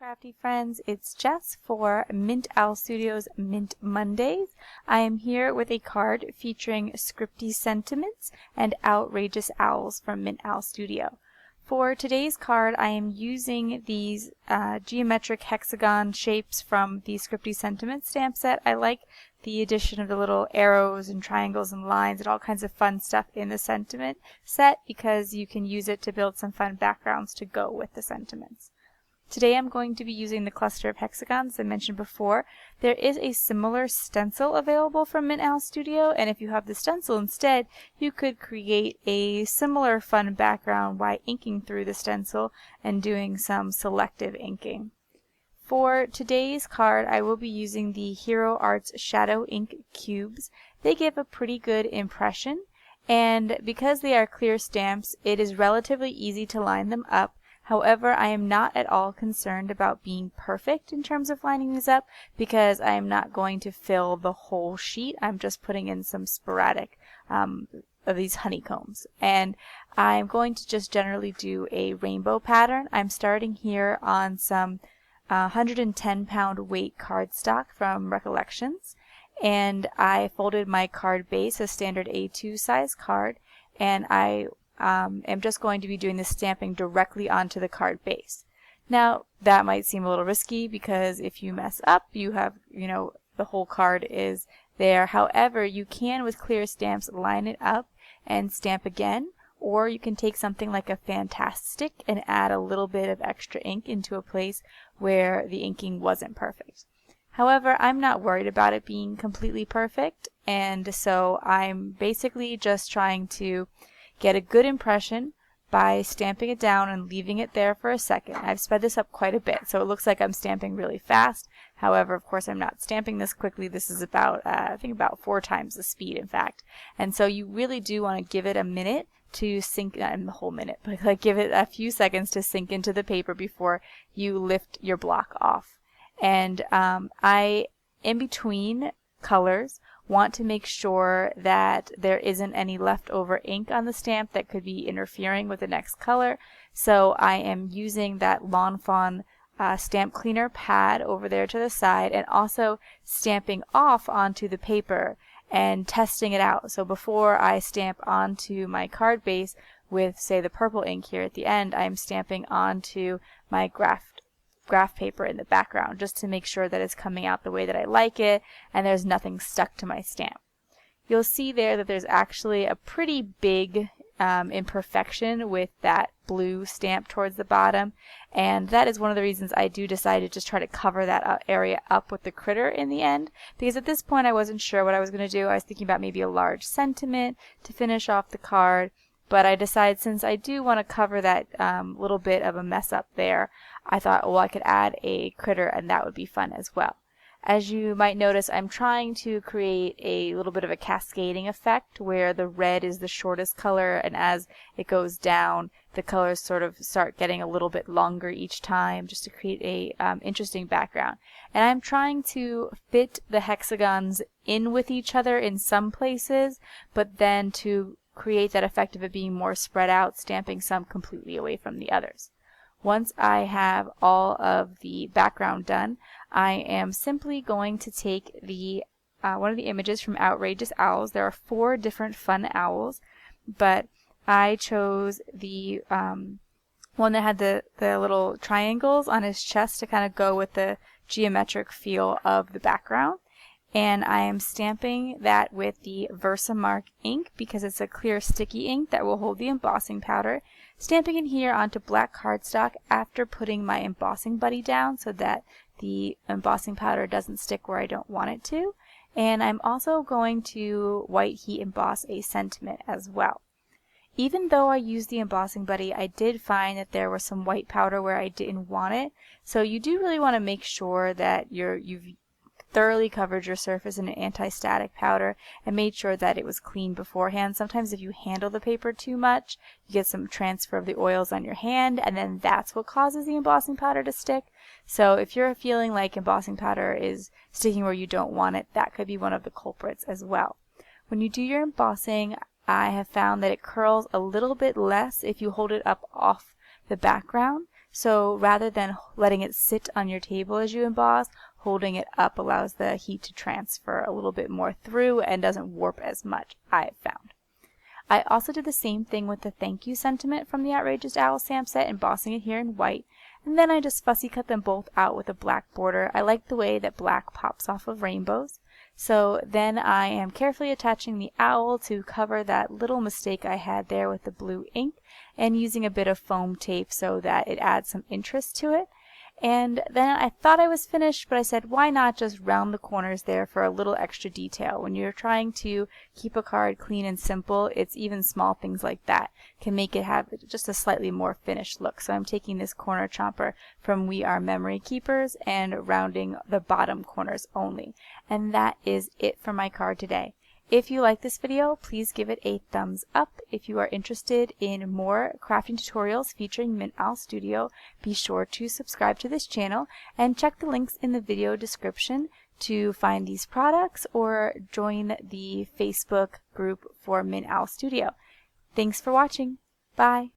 Crafty friends, it's Jess for Mint Owl Studios Mint Mondays. I am here with a card featuring scripty sentiments and outrageous owls from Mint Owl Studio. For today's card, I am using these geometric hexagon shapes from the Scripty Sentiment stamp set. I like the addition of the little arrows and triangles and lines and all kinds of fun stuff in the sentiment set because you can use it to build some fun backgrounds to go with the sentiments. Today I'm going to be using the cluster of hexagons I mentioned before. There is a similar stencil available from Mint Owl Studio, and if you have the stencil instead, you could create a similar fun background by inking through the stencil and doing some selective inking. For today's card, I will be using the Hero Arts Shadow Ink Cubes. They give a pretty good impression, and because they are clear stamps, it is relatively easy to line them up. However, I am not at all concerned about being perfect in terms of lining these up because I am not going to fill the whole sheet. I'm just putting in some sporadic of these honeycombs. And I'm going to just generally do a rainbow pattern. I'm starting here on some 110-pound weight cardstock from Recollections. And I folded my card base, a standard A2 size card, and I am just going to be doing the stamping directly onto the card base. Now that might seem a little risky because if you mess up, you have, the whole card is there. However, you can with clear stamps line it up and stamp again, or you can take something like a Fantastic and add a little bit of extra ink into a place where the inking wasn't perfect. However, I'm not worried about it being completely perfect, and so I'm basically just trying to get a good impression by stamping it down and leaving it there for a second. I've sped this up quite a bit, so it looks like I'm stamping really fast. However, of course, I'm not stamping this quickly. This is about, I think about 4 times the speed, in fact. And so you really do want to give it a minute to sink, not the whole minute, but like give it a few seconds to sink into the paper before you lift your block off. And I, in between colors, want to make sure that there isn't any leftover ink on the stamp that could be interfering with the next color. So I am using that Lawn Fawn stamp cleaner pad over there to the side and also stamping off onto the paper and testing it out. So before I stamp onto my card base with, say, the purple ink here at the end, I'm stamping onto my graph paper in the background just to make sure that it's coming out the way that I like it and there's nothing stuck to my stamp. You'll see there that there's actually a pretty big imperfection with that blue stamp towards the bottom, and that is one of the reasons I do decide to just try to cover that area up with the critter in the end, because at this point I wasn't sure what I was going to do. I was thinking about maybe a large sentiment to finish off the card, but I decided since I do want to cover that little bit of a mess up there, I thought, well, I could add a critter and that would be fun as well. As you might notice, I'm trying to create a little bit of a cascading effect where the red is the shortest color, and as it goes down, the colors sort of start getting a little bit longer each time just to create a interesting background. And I'm trying to fit the hexagons in with each other in some places, but then to create that effect of it being more spread out, stamping some completely away from the others. Once I have all of the background done, I am simply going to take the one of the images from Outrageous Owls. There are 4 different fun owls, but I chose the one that had the little triangles on his chest to kind of go with the geometric feel of the background. And I am stamping that with the Versamark ink because it's a clear sticky ink that will hold the embossing powder. Stamping it here onto black cardstock after putting my embossing buddy down so that the embossing powder doesn't stick where I don't want it to. And I'm also going to white heat emboss a sentiment as well. Even though I used the embossing buddy, I did find that there was some white powder where I didn't want it. So you do really want to make sure that you've thoroughly covered your surface in an anti-static powder and made sure that it was clean beforehand. Sometimes if you handle the paper too much, you get some transfer of the oils on your hand, and then that's what causes the embossing powder to stick. So if you're feeling like embossing powder is sticking where you don't want it, that could be one of the culprits as well. When you do your embossing, I have found that it curls a little bit less if you hold it up off the background. So rather than letting it sit on your table as you emboss, holding it up allows the heat to transfer a little bit more through and doesn't warp as much, I have found. I also did the same thing with the thank you sentiment from the Outrageous Owl stamp set, embossing it here in white, and then I just fussy cut them both out with a black border. I like the way that black pops off of rainbows. So then I am carefully attaching the owl to cover that little mistake I had there with the blue ink, and using a bit of foam tape so that it adds some interest to it. And then I thought I was finished, but I said, why not just round the corners there for a little extra detail? When you're trying to keep a card clean and simple, it's even small things like that can make it have just a slightly more finished look. So I'm taking this corner chomper from We Are Memory Keepers and rounding the bottom corners only. And that is it for my card today. If you like this video, please give it a thumbs up. If you are interested in more crafting tutorials featuring Mint Owl Studio, be sure to subscribe to this channel and check the links in the video description to find these products or join the Facebook group for Mint Owl Studio. Thanks for watching. Bye.